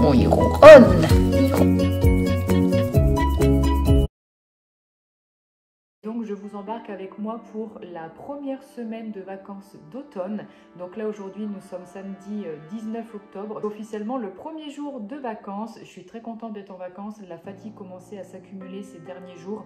On y ronronne. Donc je vous embarque avec moi pour la première semaine de vacances d'automne. Donc là aujourd'hui nous sommes samedi 19 octobre. Officiellement le premier jour de vacances. Je suis très contente d'être en vacances. La fatigue commençait à s'accumuler ces derniers jours.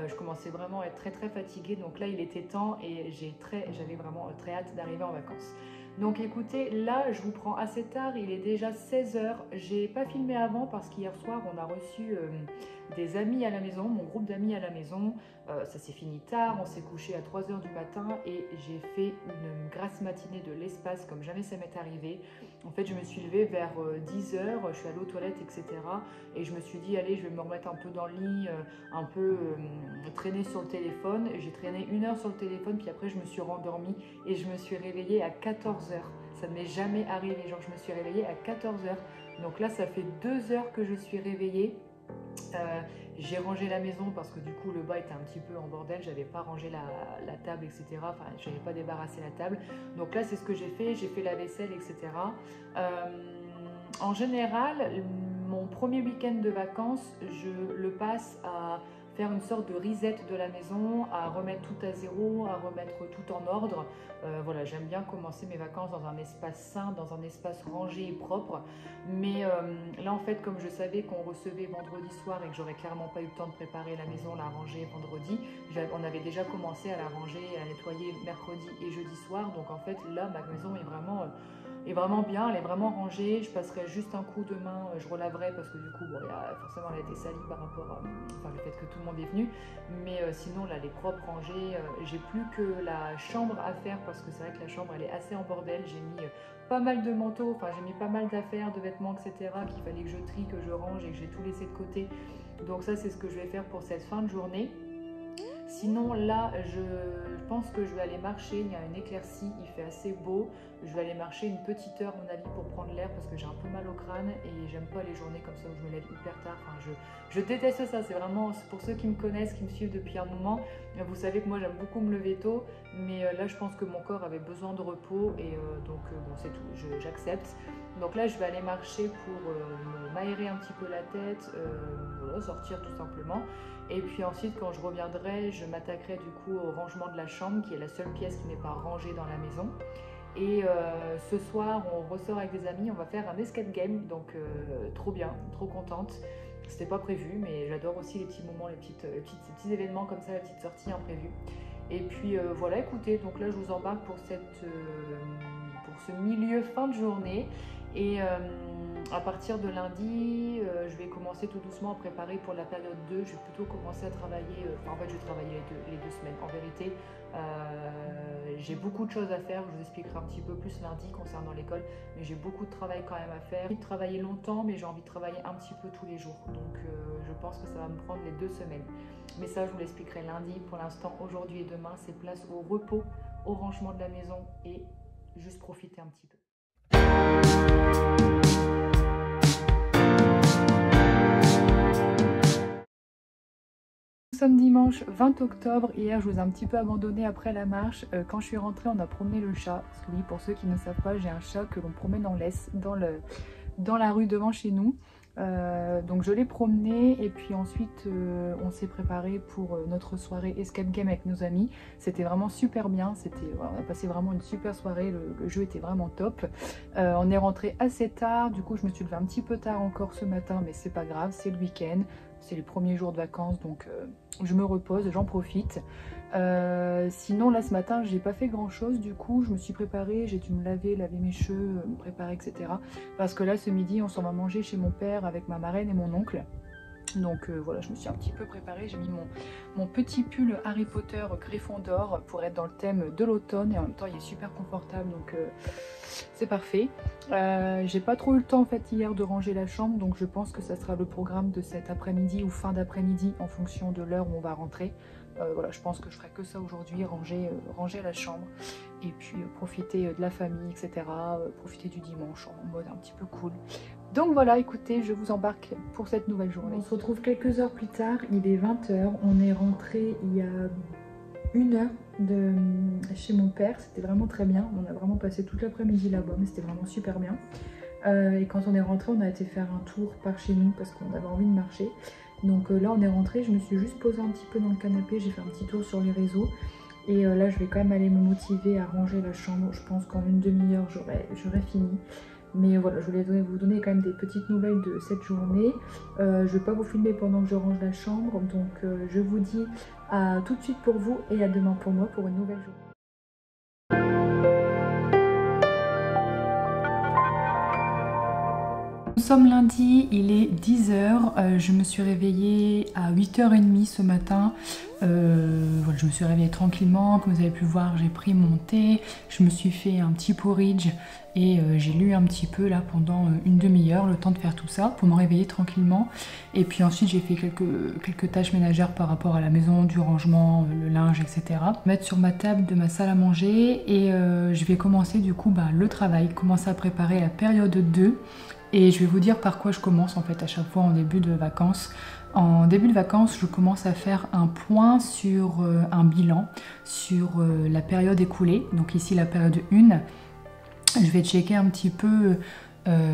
Je commençais vraiment à être très fatiguée. Donc là il était temps et j'avais vraiment très hâte d'arriver en vacances. Donc écoutez, là je vous prends assez tard, il est déjà 16 h. J'ai pas filmé avant parce qu'hier soir on a reçu des amis à la maison, mon groupe d'amis à la maison. Ça s'est fini tard, on s'est couché à 3 h du matin et j'ai fait une grasse matinée de l'espace comme jamais ça m'est arrivé. En fait je me suis levée vers 10 h, je suis allée aux toilettes etc. Et je me suis dit allez je vais me remettre un peu dans le lit, un peu traîner sur le téléphone. J'ai traîné 1 heure sur le téléphone puis après je me suis rendormie et je me suis réveillée à 14 h. Ça ne m'est jamais arrivé, genre je me suis réveillée à 14 h. Donc là ça fait 2 heures que je suis réveillée. J'ai rangé la maison parce que du coup le bas était un petit peu en bordel, j'avais pas rangé la table etc, enfin j'avais pas débarrassé la table, donc là c'est ce que j'ai fait la vaisselle etc. En général mon premier week-end de vacances je le passe à faire une sorte de reset de la maison, à remettre tout à zéro, à remettre tout en ordre. Voilà, j'aime bien commencer mes vacances dans un espace sain, dans un espace rangé et propre. Mais là, en fait, comme je savais qu'on recevait vendredi soir et que j'aurais clairement pas eu le temps de préparer la maison, la ranger vendredi, on avait déjà commencé à la ranger et à nettoyer mercredi et jeudi soir. Donc en fait, là, ma maison est vraiment bien, elle est vraiment rangée. Je passerai juste un coup demain, je relaverai parce que du coup, bon, forcément, elle a été salie par rapport à le fait que tout le monde est venu. Mais sinon, là, elle est propre, rangée. J'ai plus que la chambre à faire parce que c'est vrai que la chambre, elle est assez en bordel. J'ai mis pas mal de manteaux, enfin, j'ai mis pas mal d'affaires, de vêtements, etc. qu'il fallait que je trie, que je range et que j'ai tout laissé de côté. Donc ça, c'est ce que je vais faire pour cette fin de journée. Sinon là je pense que je vais aller marcher, il y a une éclaircie, il fait assez beau. Je vais aller marcher une petite heure à mon avis pour prendre l'air parce que j'ai un peu mal au crâne et j'aime pas les journées comme ça où je me lève hyper tard. Enfin, je déteste ça, c'est vraiment pour ceux qui me connaissent, qui me suivent depuis un moment. Vous savez que moi j'aime beaucoup me lever tôt, mais là je pense que mon corps avait besoin de repos et donc bon c'est tout, j'accepte. Donc là je vais aller marcher pour m'aérer un petit peu la tête, voilà, sortir tout simplement. Et puis ensuite quand je reviendrai, je m'attaquerai du coup au rangement de la chambre qui est la seule pièce qui n'est pas rangée dans la maison. Et ce soir on ressort avec des amis, on va faire un escape game, donc trop bien, trop contente. C'était pas prévu mais j'adore aussi les petits moments, les petits événements comme ça, les petites sorties imprévues. Et puis voilà, écoutez, donc là je vous embarque pour ce milieu fin de journée. Et à partir de lundi, je vais commencer tout doucement à préparer pour la période 2. Je vais plutôt commencer à travailler, en fait je vais travailler les deux semaines. En vérité, j'ai beaucoup de choses à faire, je vous expliquerai un petit peu plus lundi concernant l'école, mais j'ai beaucoup de travail quand même à faire. J'ai envie de travailler longtemps, mais j'ai envie de travailler un petit peu tous les jours. Donc je pense que ça va me prendre les 2 semaines. Mais ça, je vous l'expliquerai lundi. Pour l'instant, aujourd'hui et demain, c'est place au repos, au rangement de la maison et juste profiter un petit peu. Nous sommes dimanche 20 octobre. Hier, je vous ai un petit peu abandonné après la marche. Quand je suis rentrée, on a promené le chat. Parce que oui, pour ceux qui ne savent pas, j'ai un chat que l'on promène en laisse dans la rue devant chez nous. Donc je l'ai promené et puis ensuite on s'est préparé pour notre soirée escape game avec nos amis. C'était vraiment super bien, on a passé vraiment une super soirée, le jeu était vraiment top. On est rentré assez tard, du coup je me suis levée un petit peu tard encore ce matin, mais c'est pas grave, c'est le week-end, c'est les premiers jours de vacances, donc je me repose, j'en profite. Sinon là ce matin j'ai pas fait grand chose, du coup je me suis préparée, j'ai dû me laver mes cheveux, me préparer etc. Parce que là ce midi on s'en va manger chez mon père avec ma marraine et mon oncle. Donc voilà, je me suis un petit peu préparée, j'ai mis mon petit pull Harry Potter Gryffondor pour être dans le thème de l'automne et en même temps il est super confortable, donc c'est parfait. J'ai pas trop eu le temps en fait hier de ranger la chambre, donc je pense que ça sera le programme de cet après-midi ou fin d'après-midi en fonction de l'heure où on va rentrer. Voilà, je pense que je ferai que ça aujourd'hui, ranger la chambre et puis profiter de la famille, etc. Profiter du dimanche en mode un petit peu cool. Donc voilà, écoutez, je vous embarque pour cette nouvelle journée. On se retrouve quelques heures plus tard, il est 20 h. On est rentré il y a 1 heure de chez mon père, c'était vraiment très bien. On a vraiment passé toute l'après-midi là-bas, mais c'était vraiment super bien. Et quand on est rentré, on a été faire un tour par chez nous parce qu'on avait envie de marcher. Donc là on est rentré, je me suis juste posée un petit peu dans le canapé, j'ai fait un petit tour sur les réseaux. Et là je vais quand même aller me motiver à ranger la chambre. Je pense qu'en une demi-heure j'aurai fini. Mais voilà, je voulais vous donner quand même des petites nouvelles de cette journée. Je ne vais pas vous filmer pendant que je range la chambre. Donc je vous dis à tout de suite pour vous et à demain pour moi pour une nouvelle journée. Nous sommes lundi, il est 10 h. Je me suis réveillée à 8 h 30 ce matin. Voilà, je me suis réveillée tranquillement. Comme vous avez pu voir, j'ai pris mon thé. Je me suis fait un petit porridge et j'ai lu un petit peu là pendant une demi-heure, le temps de faire tout ça pour me réveiller tranquillement. Et puis ensuite, j'ai fait quelques tâches ménagères par rapport à la maison, du rangement, le linge, etc. Mettre sur ma table de ma salle à manger et je vais commencer du coup le travail, commencer à préparer la période 2. Et je vais vous dire par quoi je commence en fait à chaque fois en début de vacances. En début de vacances, je commence à faire un point sur un bilan, sur la période écoulée. Donc ici la période 1. Je vais checker un petit peu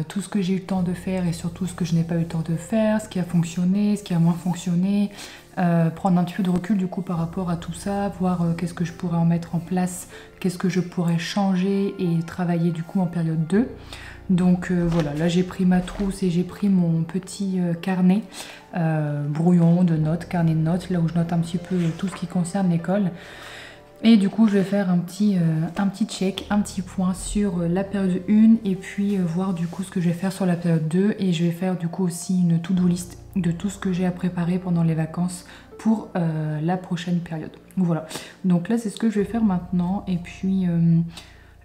tout ce que j'ai eu le temps de faire et surtout ce que je n'ai pas eu le temps de faire, ce qui a fonctionné, ce qui a moins fonctionné. Prendre un petit peu de recul du coup par rapport à tout ça, voir qu'est-ce que je pourrais en mettre en place, qu'est-ce que je pourrais changer et travailler du coup en période 2. Donc voilà, là j'ai pris ma trousse et j'ai pris mon petit carnet brouillon de notes, carnet de notes, là où je note un petit peu tout ce qui concerne l'école. Et du coup je vais faire un petit check, un petit point sur la période 1 et puis voir du coup ce que je vais faire sur la période 2. Et je vais faire du coup aussi une to-do list de tout ce que j'ai à préparer pendant les vacances pour la prochaine période. Voilà, donc là c'est ce que je vais faire maintenant. Et puis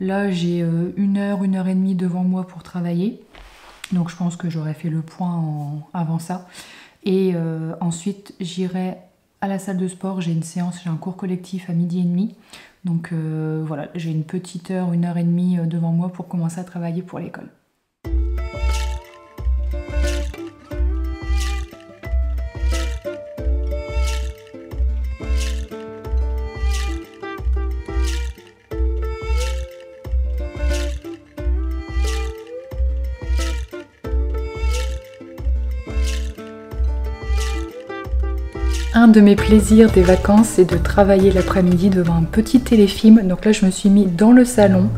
là j'ai 1 heure et demie devant moi pour travailler. Donc je pense que j'aurais fait le point avant ça. Et ensuite j'irai à la salle de sport, j'ai une séance, j'ai un cours collectif à 12h30. Donc voilà, j'ai une petite heure, 1 heure et demie devant moi pour commencer à travailler pour l'école. Un de mes plaisirs des vacances, c'est de travailler l'après-midi devant un petit téléfilm. Donc là, je me suis mis dans le salon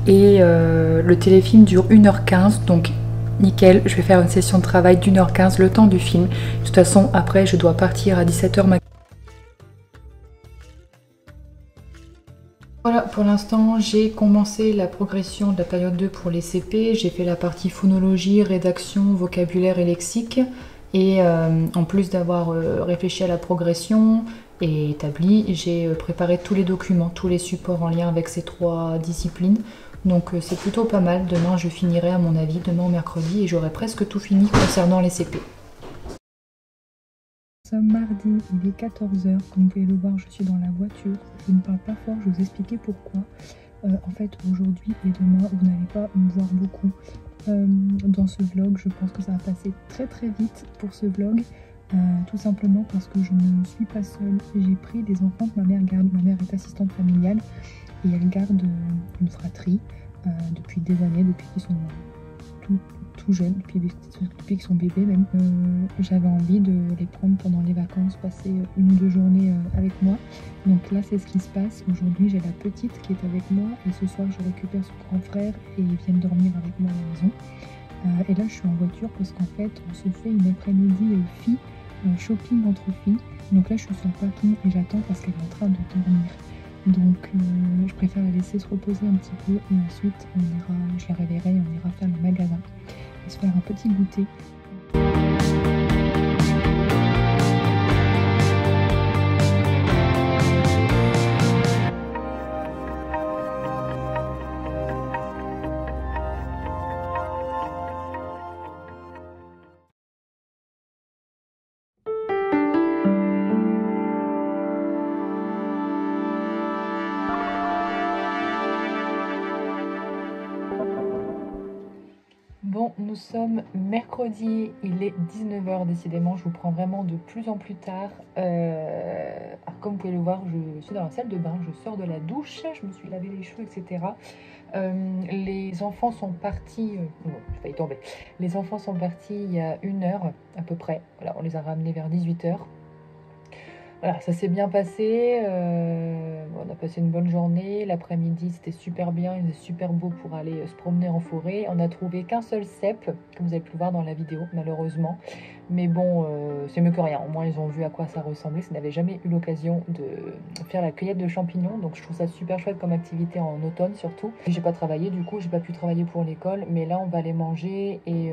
et le téléfilm dure 1 h 15. Donc nickel, je vais faire une session de travail d'1 h 15, le temps du film. De toute façon, après, je dois partir à 17 h. Voilà, pour l'instant, j'ai commencé la progression de la période 2 pour les CP. J'ai fait la partie phonologie, rédaction, vocabulaire et lexique. Et en plus d'avoir réfléchi à la progression et établi, j'ai préparé tous les documents, tous les supports en lien avec ces 3 disciplines. Donc c'est plutôt pas mal. Demain je finirai à mon avis, demain au mercredi, et j'aurai presque tout fini concernant les CP. Nous sommes mardi, il est 14 h. Comme vous pouvez le voir, je suis dans la voiture. Je ne parle pas fort, je vais vous expliquer pourquoi. En fait, aujourd'hui et demain, vous n'allez pas me voir beaucoup dans ce vlog. Je pense que ça va passer très très vite pour ce vlog, tout simplement parce que je ne suis pas seule. J'ai pris des enfants que ma mère garde. Ma mère est assistante familiale et elle garde une fratrie depuis des années, depuis qu'ils sont tout jeunes, depuis qu'ils sont bébés même. J'avais envie de les prendre pendant les vacances, passer 1 ou 2 journées avec moi. Donc là c'est ce qui se passe. Aujourd'hui j'ai la petite qui est avec moi et ce soir je récupère son grand frère et ils viennent dormir avec moi à la maison. Et là je suis en voiture parce qu'en fait on se fait une après-midi filles, shopping entre filles. Donc là je suis sur le parking et j'attends parce qu'elle est en train de dormir. Donc je préfère la laisser se reposer un petit peu et ensuite je la réveillerai et on ira faire le magasin et se faire un petit goûter. Bon, nous sommes mercredi, il est 19 h décidément, je vous prends vraiment de plus en plus tard. Alors, comme vous pouvez le voir, je suis dans la salle de bain, je sors de la douche, je me suis lavé les cheveux, etc. Les enfants sont partis, non, j'ai failli tomber. Les enfants sont partis il y a 1 heure à peu près. Voilà, on les a ramenés vers 18 h. Voilà, ça s'est bien passé. On a passé une bonne journée. L'après-midi, c'était super bien. Il était super beau pour aller se promener en forêt. On n'a trouvé qu'un seul cep, comme vous avez pu le voir dans la vidéo, malheureusement. Mais bon, c'est mieux que rien. Au moins, ils ont vu à quoi ça ressemblait. Ça n'avait jamais eu l'occasion de faire la cueillette de champignons. Donc, je trouve ça super chouette comme activité en automne, surtout. J'ai pas travaillé, du coup, j'ai pas pu travailler pour l'école. Mais là, on va les manger. Et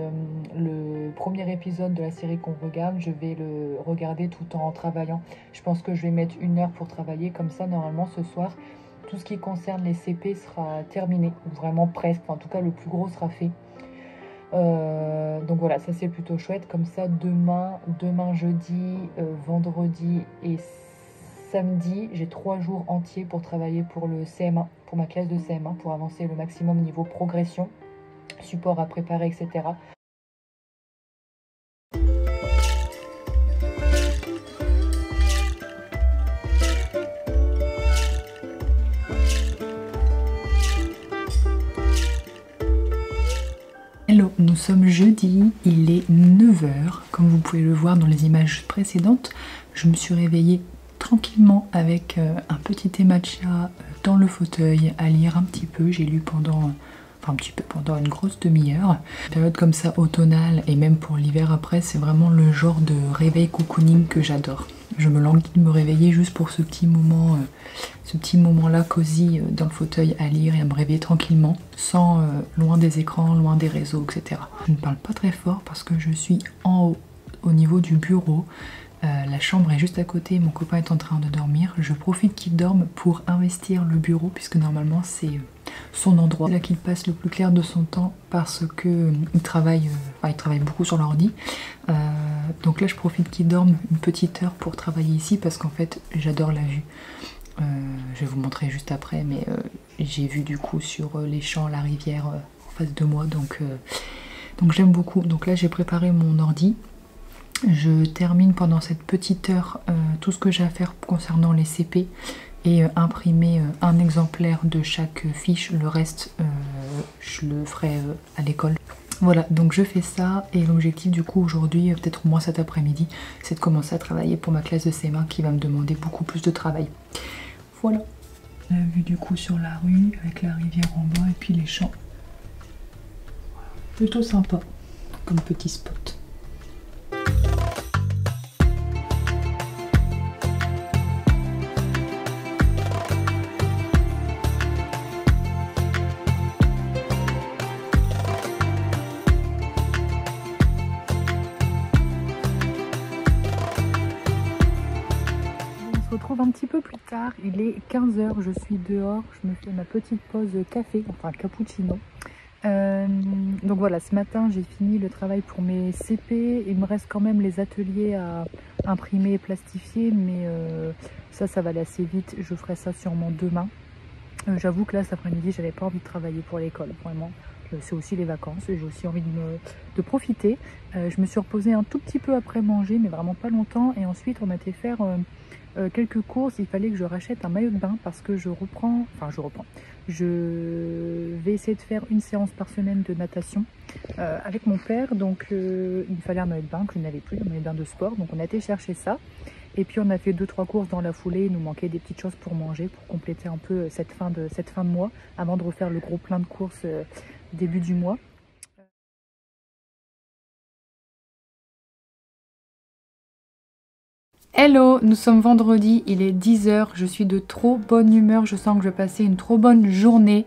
le premier épisode de la série qu'on regarde, je vais le regarder tout en travaillant. Je pense que je vais mettre 1 heure pour travailler. Comme ça, normalement, ce soir, tout ce qui concerne les CP sera terminé. Vraiment presque. Enfin, en tout cas, le plus gros sera fait. Donc voilà, ça c'est plutôt chouette. Comme ça, demain jeudi, vendredi et samedi, j'ai 3 jours entiers pour travailler pour le CM1, pour ma classe de CM1, pour avancer le maximum niveau progression, support à préparer, etc. Hello, nous sommes jeudi, il est 9 h. Comme vous pouvez le voir dans les images précédentes, je me suis réveillée tranquillement avec un petit thé matcha dans le fauteuil à lire un petit peu. J'ai lu pendant une grosse demi-heure. Une période comme ça automnale et même pour l'hiver après, c'est vraiment le genre de réveil cocooning que j'adore. Je me languis de me réveiller juste pour ce petit moment là cosy dans le fauteuil à lire et à me réveiller tranquillement, sans loin des écrans, loin des réseaux, etc. Je ne parle pas très fort parce que je suis en haut, au niveau du bureau. La chambre est juste à côté, mon copain est en train de dormir. Je profite qu'il dorme pour investir le bureau puisque normalement c'est son endroit. C'est là qu'il passe le plus clair de son temps parce que il travaille beaucoup sur l'ordi. Donc là je profite qu'il dorme une petite heure pour travailler ici parce qu'en fait j'adore la vue. Je vais vous montrer juste après, mais j'ai vu du coup sur les champs, la rivière en face de moi, donc j'aime beaucoup. Donc là j'ai préparé mon ordi. Je termine pendant cette petite heure tout ce que j'ai à faire concernant les CP et imprimer un exemplaire de chaque fiche. Le reste, je le ferai à l'école. Voilà, donc je fais ça et l'objectif du coup aujourd'hui, peut-être au moins cet après-midi, c'est de commencer à travailler pour ma classe de CM1 qui va me demander beaucoup plus de travail. Voilà. La vue du coup sur la rue avec la rivière en bas et puis les champs. Plutôt sympa comme petit spot. On se retrouve un petit peu plus tard, il est 15 h, je suis dehors, je me fais ma petite pause café, enfin cappuccino. Donc voilà, ce matin j'ai fini le travail pour mes CP, il me reste quand même les ateliers à imprimer et plastifier, mais ça va aller assez vite, je ferai ça sûrement demain. J'avoue que là cet après-midi j'avais pas envie de travailler pour l'école, vraiment. C'est aussi les vacances, j'ai aussi envie de profiter. Je me suis reposée un tout petit peu après manger, mais vraiment pas longtemps, et ensuite on a été faire quelques courses. Il fallait que je rachète un maillot de bain parce que je vais essayer de faire une séance par semaine de natation avec mon père, donc il me fallait un maillot de bain que je n'avais plus, un maillot de bain de sport, donc on a été chercher ça. Et puis on a fait 2-3 courses dans la foulée, il nous manquait des petites choses pour manger, pour compléter un peu cette fin de mois, avant de refaire le gros plein de courses début du mois. Hello, nous sommes vendredi, il est 10 h, je suis de trop bonne humeur, je sens que je vais passer une trop bonne journée.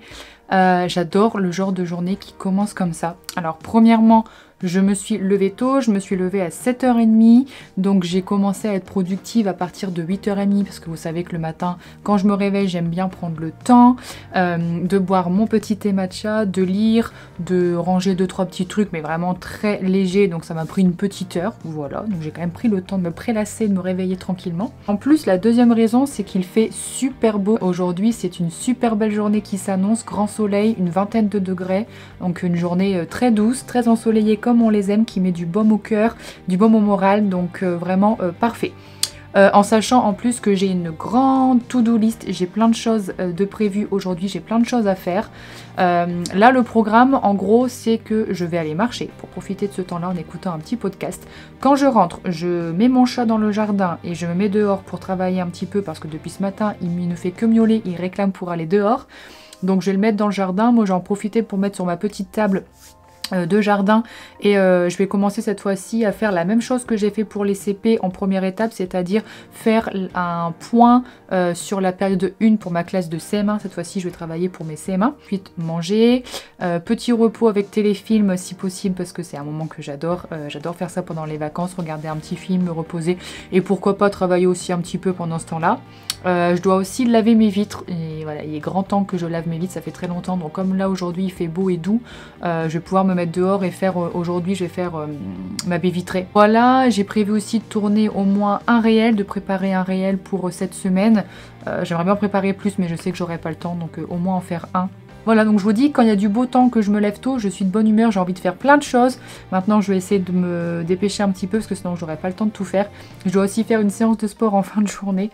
J'adore le genre de journée qui commence comme ça. Alors premièrement, je me suis levée tôt, je me suis levée à 7 h 30, donc j'ai commencé à être productive à partir de 8 h 30 parce que vous savez que le matin, quand je me réveille, j'aime bien prendre le temps de boire mon petit thé matcha, de lire, de ranger 2-3 petits trucs, mais vraiment très léger, donc ça m'a pris une petite heure, voilà, donc j'ai quand même pris le temps de me prélasser, de me réveiller tranquillement. En plus, la deuxième raison, c'est qu'il fait super beau aujourd'hui, c'est une super belle journée qui s'annonce, grand soleil, une vingtaine de degrés, donc une journée très douce, très ensoleillée comme on les aime, qui met du baume au cœur, du baume au moral, donc vraiment parfait. En sachant en plus que j'ai une grande to-do list, j'ai plein de choses de prévues aujourd'hui, j'ai plein de choses à faire. Là le programme en gros c'est que je vais aller marcher pour profiter de ce temps là en écoutant un petit podcast. Quand je rentre, je mets mon chat dans le jardin et je me mets dehors pour travailler un petit peu parce que depuis ce matin il ne fait que miauler, il réclame pour aller dehors. Donc je vais le mettre dans le jardin, moi j'en profite pour mettre sur ma petite table de jardin et je vais commencer cette fois-ci à faire la même chose que j'ai fait pour les CP en première étape, c'est-à-dire faire un point sur la période 1 pour ma classe de CM1. Cette fois-ci je vais travailler pour mes CM1, ensuite manger, petit repos avec téléfilm si possible parce que c'est un moment que j'adore, j'adore faire ça pendant les vacances, regarder un petit film, me reposer et pourquoi pas travailler aussi un petit peu pendant ce temps-là. Je dois aussi laver mes vitres et voilà, il est grand temps que je lave mes vitres, ça fait très longtemps, donc comme là aujourd'hui il fait beau et doux, je vais pouvoir me mettre dehors et faire aujourd'hui je vais faire ma baie vitrée. Voilà, j'ai prévu aussi de tourner au moins un réel, de préparer un réel pour cette semaine. J'aimerais bien préparer plus mais je sais que j'aurai pas le temps, donc au moins en faire un. Voilà, donc je vous dis, quand il y a du beau temps, que je me lève tôt, je suis de bonne humeur, j'ai envie de faire plein de choses. Maintenant, je vais essayer de me dépêcher un petit peu parce que sinon j'aurai pas le temps de tout faire. Je dois aussi faire une séance de sport en fin de journée.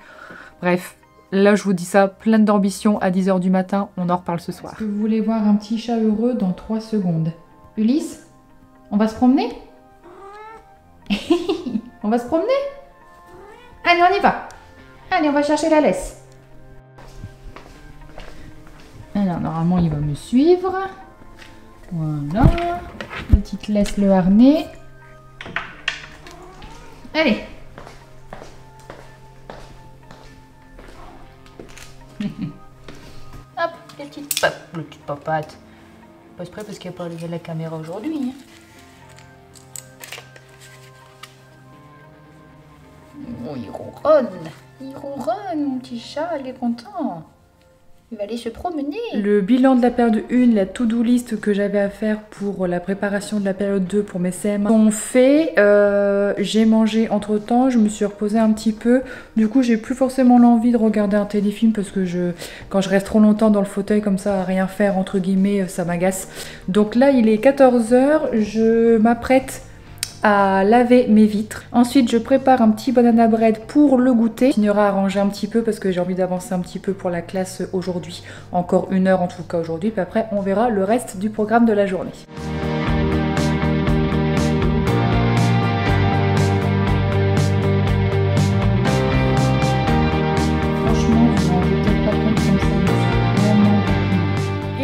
Bref, là je vous dis ça, pleine d'ambition, à 10 h du matin, on en reparle ce soir. Est-ce que vous voulez voir un petit chat heureux dans 3 secondes? Ulysse, on va se promener? On va se promener? Allez, on y va. Allez, on va chercher la laisse. Alors, normalement, il va me suivre. Voilà. Petite laisse le harnais. Allez. Hop, les petites papates. Pas exprès parce qu'il n'y a pas la caméra aujourd'hui. Hein. Oh, il ronronne. Il ronronne, mon petit chat, il est content. Il va aller se promener. Le bilan de la période 1, la to-do list que j'avais à faire pour la préparation de la période 2 pour mes CM1 sont faits. J'ai mangé entre temps, je me suis reposée un petit peu. Du coup, j'ai plus forcément l'envie de regarder un téléfilm parce que quand je reste trop longtemps dans le fauteuil comme ça à rien faire, entre guillemets, ça m'agace. Donc là, il est 14 h, je m'apprête à laver mes vitres. Ensuite, je prépare un petit banana bread pour le goûter. Je continuerai à ranger un petit peu parce que j'ai envie d'avancer un petit peu pour la classe aujourd'hui. Encore 1 heure en tout cas aujourd'hui. Puis après, on verra le reste du programme de la journée.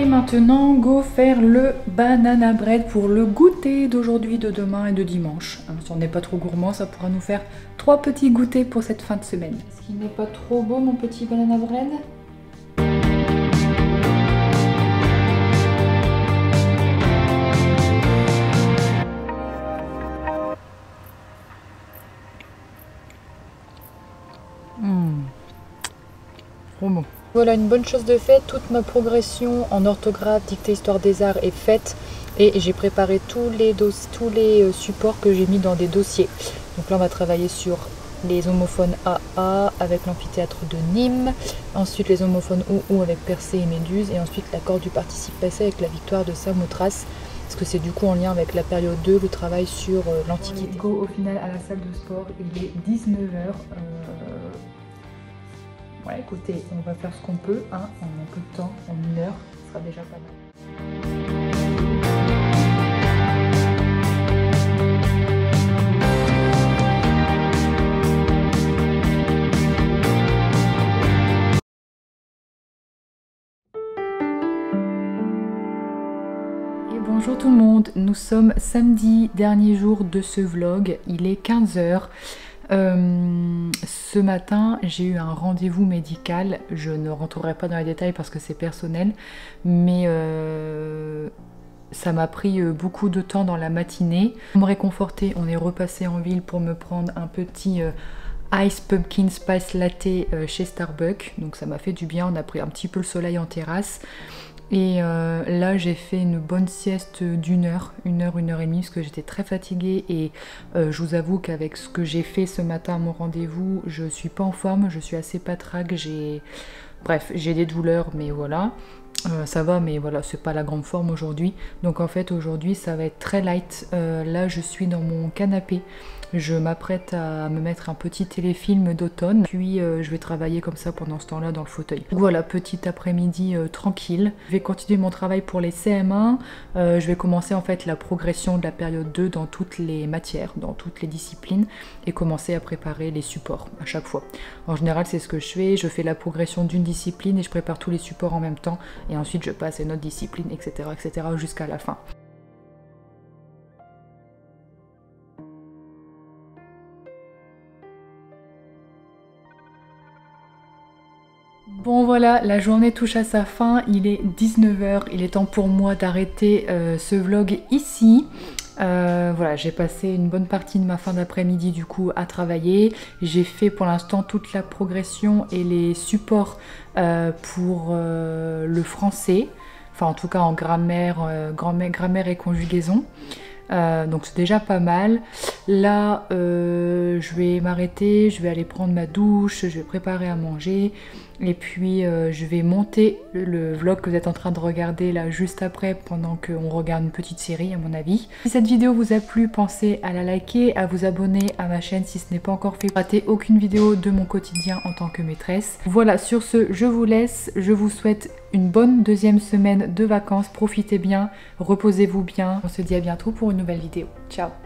Maintenant, go faire le banana bread pour le goûter d'aujourd'hui, de demain et de dimanche. Si on n'est pas trop gourmand, ça pourra nous faire 3 petits goûters pour cette fin de semaine. Est-ce qu'il n'est pas trop beau mon petit banana bread? Trop bon. Voilà, une bonne chose de faite, toute ma progression en orthographe, dictée, histoire des arts est faite et j'ai préparé tous les supports que j'ai mis dans des dossiers. Donc là on va travailler sur les homophones AA avec l'amphithéâtre de Nîmes, ensuite les homophones OU avec Persée et Méduse et ensuite l'accord du participe passé avec la victoire de Samothrace. Parce que c'est du coup en lien avec la période 2, le travail sur l'Antiquité. Go au final à la salle de sport, il est 19 h. Ouais, écoutez, on va faire ce qu'on peut, hein, en un peu de temps, en 1 heure, ce sera déjà pas mal. Et bonjour tout le monde, nous sommes samedi, dernier jour de ce vlog, il est 15 h. Ce matin j'ai eu un rendez-vous médical, je ne rentrerai pas dans les détails parce que c'est personnel, mais ça m'a pris beaucoup de temps dans la matinée. Pour me réconforter, on est repassé en ville pour me prendre un petit Ice Pumpkin Spice Latte chez Starbucks, donc ça m'a fait du bien, on a pris un petit peu le soleil en terrasse. Et là j'ai fait une bonne sieste d'1 heure, 1 heure, 1 heure et demie parce que j'étais très fatiguée et je vous avoue qu'avec ce que j'ai fait ce matin à mon rendez-vous, je suis pas en forme, je suis assez patraque, bref, j'ai des douleurs mais voilà. Ça va, mais voilà, c'est pas la grande forme aujourd'hui. Donc en fait aujourd'hui ça va être très light. Là je suis dans mon canapé. Je m'apprête à me mettre un petit téléfilm d'automne, puis je vais travailler comme ça pendant ce temps-là dans le fauteuil. Donc voilà, petit après-midi tranquille. Je vais continuer mon travail pour les CM1. Je vais commencer en fait la progression de la période 2 dans toutes les matières, dans toutes les disciplines, et commencer à préparer les supports à chaque fois. En général c'est ce que je fais la progression d'une discipline et je prépare tous les supports en même temps, et ensuite je passe à une autre discipline, etc., etc. jusqu'à la fin. Bon voilà, la journée touche à sa fin, il est 19 h, il est temps pour moi d'arrêter ce vlog ici. Voilà, j'ai passé une bonne partie de ma fin d'après-midi du coup à travailler. J'ai fait pour l'instant toute la progression et les supports pour le français, enfin en tout cas en grammaire, grammaire et conjugaison. Donc c'est déjà pas mal. Là je vais m'arrêter, je vais aller prendre ma douche, je vais préparer à manger et puis je vais monter le vlog que vous êtes en train de regarder là juste après, pendant qu'on regarde une petite série à mon avis. Si cette vidéo vous a plu, pensez à la liker, à vous abonner à ma chaîne si ce n'est pas encore fait. Ratez aucune vidéo de mon quotidien en tant que maîtresse. Voilà, sur ce je vous laisse, je vous souhaite une bonne deuxième semaine de vacances, profitez bien, reposez-vous bien. On se dit à bientôt pour une nouvelle vidéo. Ciao!